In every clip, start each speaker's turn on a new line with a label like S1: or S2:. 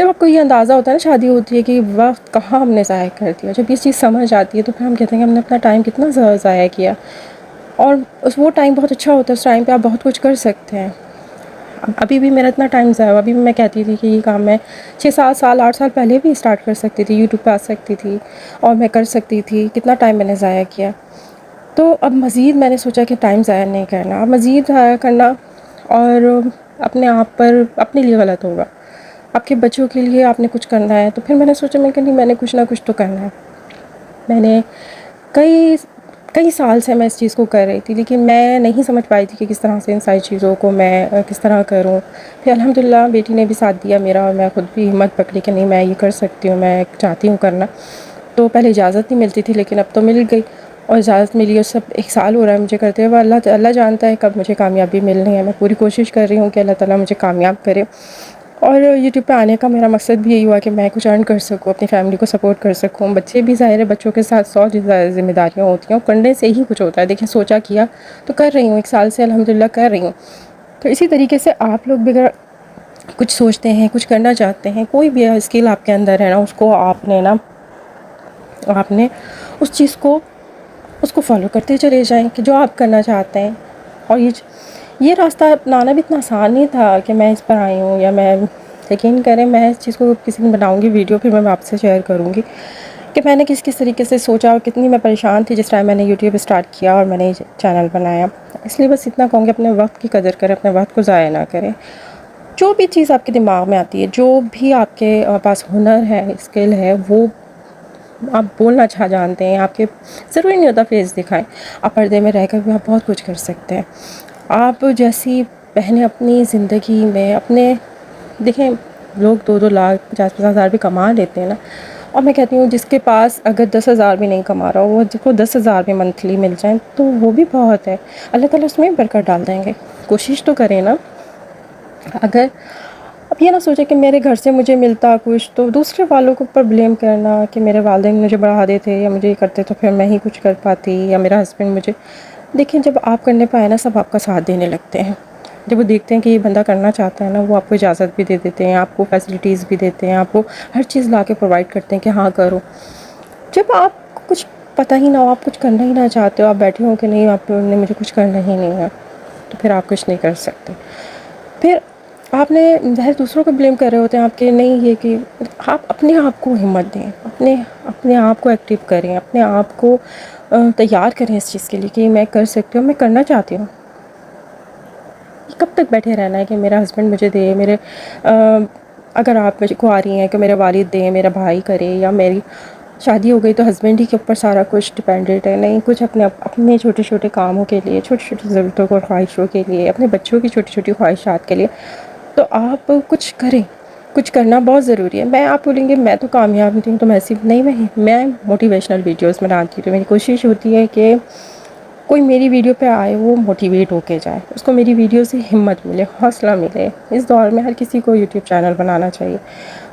S1: جب آپ کو یہ اندازہ ہوتا ہے نا شادی ہوتی ہے کہ وقت کہاں ہم نے ضائع کر دیا، جب یہ چیز سمجھ آتی ہے تو پھر ہم کہتے ہیں کہ ہم نے اپنا ٹائم کتنا ضائع کیا، اور وہ ٹائم بہت اچھا ہوتا ہے، اس ٹائم پہ آپ بہت کچھ کر سکتے ہیں. ابھی بھی میرا اتنا ٹائم ضائع ہوا، ابھی بھی میں کہتی تھی کہ یہ کام میں 6-7 سال 8 سال پہلے بھی اسٹارٹ کر سکتی تھی، یوٹیوب پہ آ سکتی تھی اور میں کر سکتی تھی. کتنا ٹائم میں نے ضائع کیا. تو اب مزید میں نے سوچا کہ ٹائم ضائع نہیں کرنا، اب مزید ضائع کرنا اور اپنے آپ پر اپنے لیے غلط ہوگا. آپ کے بچوں کے لیے آپ نے کچھ کرنا ہے، تو پھر میں نے سوچا میں نے کچھ نہ کچھ تو کرنا ہے. میں نے کئی سال سے میں اس چیز کو کر رہی تھی، لیکن میں نہیں سمجھ پائی تھی کہ کس طرح سے ان ساری چیزوں کو میں کس طرح کروں. پھر الحمدللہ بیٹی نے بھی ساتھ دیا میرا، اور میں خود بھی ہمت پکڑی کہ نہیں میں یہ کر سکتی ہوں، میں چاہتی ہوں کرنا. تو پہلے اجازت نہیں ملتی تھی، لیکن اب تو مل گئی اور اجازت ملی، اور سب 1 سال ہو رہا ہے مجھے کرتے ہوئے. اللہ جانتا ہے کب مجھے کامیابی ملنی ہے. میں پوری کوشش کر رہی ہوں کہ اللہ تعالیٰ مجھے کامیاب کرے. اور یوٹیوب پہ آنے کا میرا مقصد بھی یہی ہوا کہ میں کچھ ارن کر سکوں، اپنی فیملی کو سپورٹ کر سکوں. بچے بھی ظاہر ہے، بچوں کے ساتھ 100 ذمہ داریاں ہوتی ہیں، اور کرنے سے ہی کچھ ہوتا ہے. دیکھیں سوچا کیا تو کر رہی ہوں، 1 سال سے الحمدللہ کر رہی ہوں. تو اسی طریقے سے آپ لوگ بھی اگر کچھ سوچتے ہیں، کچھ کرنا چاہتے ہیں، کوئی بھی اسکل آپ کے اندر ہے نا، اس کو آپ نے اس چیز کو فالو کرتے چلے جائیں کہ جو آپ کرنا چاہتے ہیں. اور یہ راستہ اپنانا بھی اتنا آسان نہیں تھا کہ میں اس پر آئی ہوں، یا میں یقین کریں میں اس چیز کو کسی دن بناؤں گی ویڈیو، پھر میں آپ سے شیئر کروں گی کہ میں نے کس طریقے سے سوچا، اور کتنی میں پریشان تھی جس ٹائم میں نے یوٹیوب اسٹارٹ کیا اور میں نے چینل بنایا. اس لیے بس اتنا کہوں گی اپنے وقت کی قدر کریں، اپنے وقت کو ضائع نہ کریں. جو بھی چیز آپ کے دماغ میں آتی ہے، جو بھی آپ کے پاس ہنر ہے، اسکل ہے، وہ آپ بولنا جانتے ہیں، آپ کے ضروری نہیں ہوتا فیس دکھائیں، آپ پردے میں رہ کر بھی آپ بہت کچھ کر سکتے ہیں. آپ جیسی بہنیں اپنی زندگی میں دیکھیں لوگ 2-2 لاکھ 50-50 ہزار بھی کما لیتے ہیں نا، اور میں کہتی ہوں جس کے پاس اگر 10,000 بھی نہیں کما رہا ہو، وہ جس کو 10,000 بھی منتھلی مل جائیں تو وہ بھی بہت ہے. اللہ تعالیٰ اس میں برکت ڈال دیں گے. کوشش تو کریں نا. اگر اب یہ نہ سوچیں کہ میرے گھر سے مجھے ملتا کچھ تو دوسرے والوں کے اوپر بلیم کرنا کہ میرے والدین مجھے بڑھا دیتے یا مجھے یہ کرتے تو پھر میں ہی کچھ کر پاتی، یا میرا ہسبینڈ مجھے. دیکھیں جب آپ کرنے پہ آئے نا، سب آپ کا ساتھ دینے لگتے ہیں. جب وہ دیکھتے ہیں کہ یہ بندہ کرنا چاہتا ہے نا، وہ آپ کو اجازت بھی دے دیتے ہیں، آپ کو فیسلٹیز بھی دیتے ہیں، آپ کو ہر چیز لا کے پرووائڈ کرتے ہیں کہ ہاں کرو. جب آپ کو کچھ پتہ ہی نہ ہو، آپ کچھ کرنا ہی نہ چاہتے ہو، آپ بیٹھے ہو کہ نہیں آپ نے مجھے کچھ کرنا ہی نہیں ہے، تو پھر آپ کچھ نہیں کر سکتے. پھر آپ نے ظاہر دوسروں کو بلیم کر رہے ہوتے ہیں آپ کے، نہیں یہ کہ آپ اپنے آپ کو ہمت دیں، اپنے آپ کو ایکٹیو کریں، اپنے آپ کو تیار کریں اس چیز کے لیے کہ میں کر سکتی ہوں، میں کرنا چاہتی ہوں. کب تک بیٹھے رہنا ہے کہ میرا ہسبینڈ مجھے دے، اگر آپ مجھے کو آ رہی ہیں کہ میرے والد دیں، میرا بھائی کرے، یا میری شادی ہو گئی تو ہسبینڈ ہی کے اوپر سارا کچھ ڈپینڈنٹ ہے. نہیں، کچھ اپنے چھوٹے چھوٹے کاموں کے لیے، چھوٹی چھوٹی ضرورتوں اور خواہشوں کے لیے، اپنے بچوں کی چھوٹی چھوٹی خواہشات کے لیے تو آپ کچھ کریں. کچھ کرنا بہت ضروری ہے. آپ بولیں گے میں تو کامیاب نہیں ہوں تو میں موٹیویشنل ویڈیوز بناتی ہوں. تو میری کوشش ہوتی ہے کہ کوئی میری ویڈیو پہ آئے وہ موٹیویٹ ہو کے جائے، اس کو میری ویڈیو سے ہمت ملے، حوصلہ ملے. اس دور میں ہر کسی کو یوٹیوب چینل بنانا چاہیے.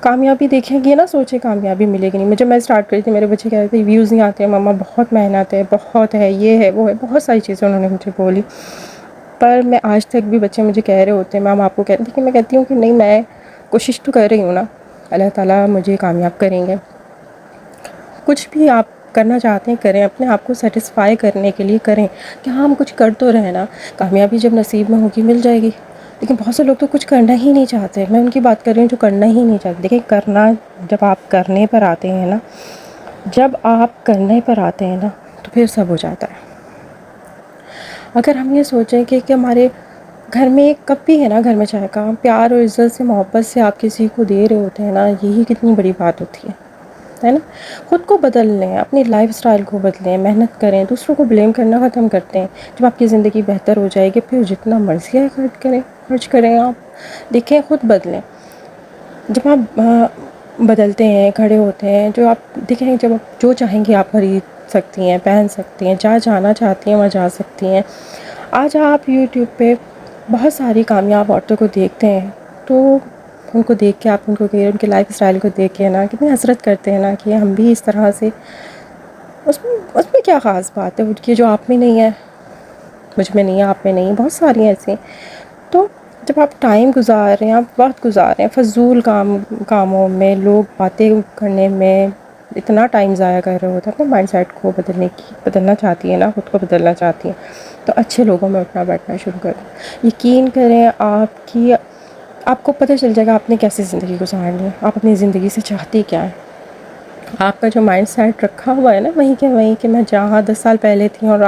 S1: کامیابی دیکھیں گے نا، سوچے کامیابی ملے گی نہیں. جب میں اسٹارٹ کری تھی میرے بچے کہہ رہے تھے ویوز نہیں آتے ہیں مما، بہت محنت ہے، بہت ہے، یہ ہے وہ ہے، بہت ساری چیزیں انہوں نے مجھے بولی. پر میں آج تک بھی بچے مجھے کہہ رہے ہوتے ہیں میم آپ کو کہتے ہیں، کہ میں کہتی ہوں کہ نہیں، میں کوشش تو کر رہی ہوں نا، اللہ تعالیٰ مجھے کامیاب کریں گے. کچھ بھی آپ کرنا چاہتے ہیں کریں، اپنے آپ کو سیٹسفائی کرنے کے لیے کریں کہ ہاں ہم کچھ کر تو رہے نا. کامیابی جب نصیب میں ہوگی مل جائے گی. لیکن بہت سے لوگ تو کچھ کرنا ہی نہیں چاہتے. میں ان کی بات کر رہی ہوں جو کرنا ہی نہیں چاہتے. دیکھیں کرنا، جب آپ کرنے پر آتے ہیں نا، تو پھر سب ہو جاتا ہے. اگر ہم یہ سوچیں کہ ہمارے گھر میں کب بھی ہے نا، گھر میں چائے کا پیار اور عزت سے، محبت سے آپ کسی کو دے رہے ہوتے ہیں نا، یہی کتنی بڑی بات ہوتی ہے نا. خود کو بدل لیں، اپنی لائف سٹائل کو بدلیں، محنت کریں، دوسروں کو بلیم کرنا ختم کرتے ہیں. جب آپ کی زندگی بہتر ہو جائے گی پھر جتنا مرضی ہے خرچ کریں. آپ دیکھیں خود بدلیں. جب آپ بدلتے ہیں، کھڑے ہوتے ہیں، جو آپ دیکھیں جب آپ جو چاہیں گے آپ خرید سکتی ہیں، پہن سکتی ہیں، جہاں جانا چاہتی ہیں وہاں جا سکتی ہیں. آج آپ یوٹیوب پہ بہت ساری کامیاب عورتوں کو دیکھتے ہیں تو ان کو دیکھ کے آپ ان کی لائف اسٹائل کو دیکھ کے نا کتنی حسرت کرتے ہیں نا کہ ہم بھی اس طرح سے. اس میں کیا خاص بات ہے کہ جو آپ میں نہیں ہے، مجھ میں نہیں ہے، آپ میں نہیں ہے، بہت ساری ہیں ایسی. تو جب آپ ٹائم گزار رہے ہیں، آپ وقت گزار رہے ہیں فضول کاموں میں، لوگ باتیں کرنے میں اتنا ٹائم ضائع کر رہے ہوتے ہیں، اپنے مائنڈ سیٹ کو بدلنا چاہتی ہیں نا، خود کو بدلنا چاہتی ہیں، تو اچھے لوگوں میں اٹھنا بیٹھنا شروع کر دیں۔ یقین کریں آپ کو پتہ چل جائے گا آپ نے کیسی زندگی گزارنی ہے، آپ اپنی زندگی سے چاہتی کیا ہے۔ آپ کا جو مائنڈ سیٹ رکھا ہوا ہے نا وہیں کہ میں جہاں 10 سال پہلے تھی اور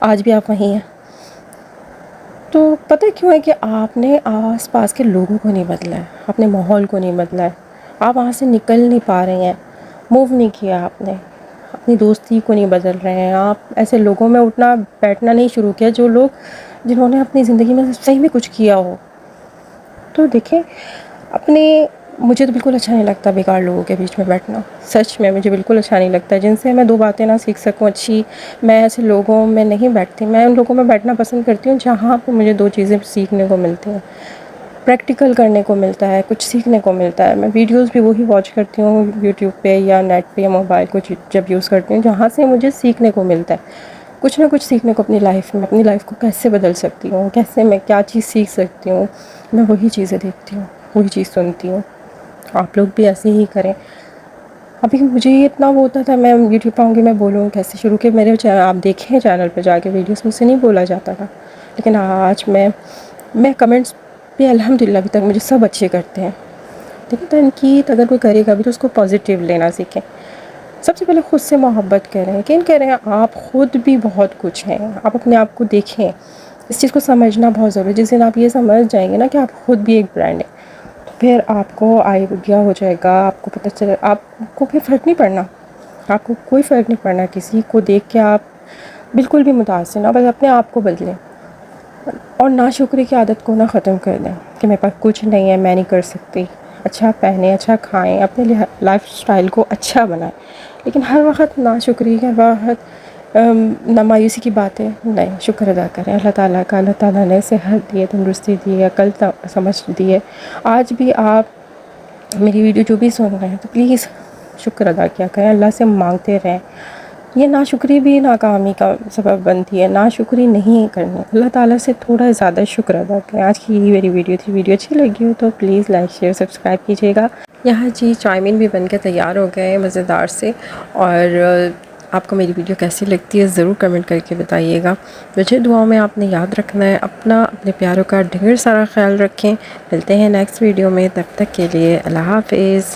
S1: آج بھی آپ وہیں ہیں، تو پتہ کیوں ہے کہ آپ نے آس پاس کے لوگوں کو نہیں بدلا ہے، اپنے ماحول کو نہیں بدلا ہے، آپ وہاں سے نکل نہیں پا رہے ہیں، موو نہیں کیا آپ نے، اپنی دوستی کو نہیں بدل رہے ہیں، آپ ایسے لوگوں میں اٹھنا بیٹھنا نہیں شروع کیا جنہوں نے اپنی زندگی میں صحیح میں کچھ کیا ہو۔ تو دیکھیں مجھے تو بالکل اچھا نہیں لگتا بیکار لوگوں کے بیچ میں بیٹھنا، سچ میں مجھے بالکل اچھا نہیں لگتا، جن سے میں 2 باتیں نہ سیکھ سکوں اچھی، میں ایسے لوگوں میں نہیں بیٹھتی، میں ان لوگوں میں بیٹھنا پسند کرتی ہوں جہاں پہ مجھے 2 چیزیں سیکھنے کو ملتی ہیں، پریکٹیکل کرنے کو ملتا ہے، کچھ سیکھنے کو ملتا ہے۔ میں ویڈیوز بھی وہی واچ کرتی ہوں یوٹیوب پہ یا نیٹ پہ یا موبائل کو جب یوز کرتی ہوں جہاں سے مجھے سیکھنے کو ملتا ہے، کچھ نہ کچھ سیکھنے کو اپنی لائف کو کیسے بدل سکتی ہوں، کیسے میں کیا چیز سیکھ سکتی ہوں، میں وہی چیزیں دیکھتی ہوں، وہی چیز سنتی ہوں۔ آپ لوگ بھی ایسے ہی کریں۔ ابھی مجھے یہ اتنا وہ ہوتا تھا، میں یوٹیوب پہ آؤں گی میں بولوں کیسے شروع کے میرے آپ دیکھیں چینل پہ جا کے ویڈیوز، مجھ سے نہیں بولا جاتا تھا، لیکن آج میں کمنٹس پہ الحمدللہ ابھی تک مجھے سب اچھے کرتے ہیں۔ لیکن تنقید اگر کوئی کرے گا بھی تو اس کو پازیٹیو لینا سیکھیں۔ سب سے پہلے خود سے محبت کریں، یقین کریں آپ خود بھی بہت کچھ ہیں، آپ اپنے آپ کو دیکھیں، اس چیز کو سمجھنا بہت ضروری ہے۔ جس دن آپ یہ سمجھ جائیں گے نا کہ آپ خود بھی ایک برانڈ ہیں، تو پھر آپ کو آئیڈیا ہو جائے گا، آپ کو پتہ چلے، آپ کو پھر فرق نہیں پڑنا، آپ کو کوئی فرق نہیں پڑنا کسی کو دیکھ کے آپ بالکل بھی متاثر نہ، بس اپنے آپ کو بدلیں اور ناشکری کی عادت کو نہ ختم کر دیں کہ میرے پاس کچھ نہیں ہے، میں نہیں کر سکتی۔ اچھا پہنیں، اچھا کھائیں، اپنے لائف سٹائل کو اچھا بنائیں، لیکن ہر وقت ناشکری، ہر وقت مایوسی کی باتیں نہیں، شکر ادا کریں اللہ تعالیٰ کا۔ اللہ تعالیٰ نے صحت دی ہے، تندرستی دی ہے، عقل سمجھ دی ہے۔ آج بھی آپ میری ویڈیو جو بھی سن رہے ہیں تو پلیز شکر ادا کیا کریں، اللہ سے مانگتے رہیں۔ یہ ناشکری بھی ناکامی کا سبب بنتی ہے، ناشکری نہیں کرنی، اللہ تعالیٰ سے تھوڑا زیادہ شکر ادا کریں۔ آج کی یہی میری ویڈیو تھی، ویڈیو اچھی لگی ہو تو پلیز لائک شیئر سبسکرائب کیجیے گا۔ یہاں جی چائمین بھی بن کے تیار ہو گئے ہیں مزیدار سے، اور آپ کو میری ویڈیو کیسی لگتی ہے ضرور کمنٹ کر کے بتائیے گا۔ مجھے دعاؤں میں آپ نے یاد رکھنا ہے، اپنے پیاروں کا ڈھیر سارا خیال رکھیں۔ ملتے ہیں نیکسٹ ویڈیو میں، تب تک کے لیے اللہ حافظ۔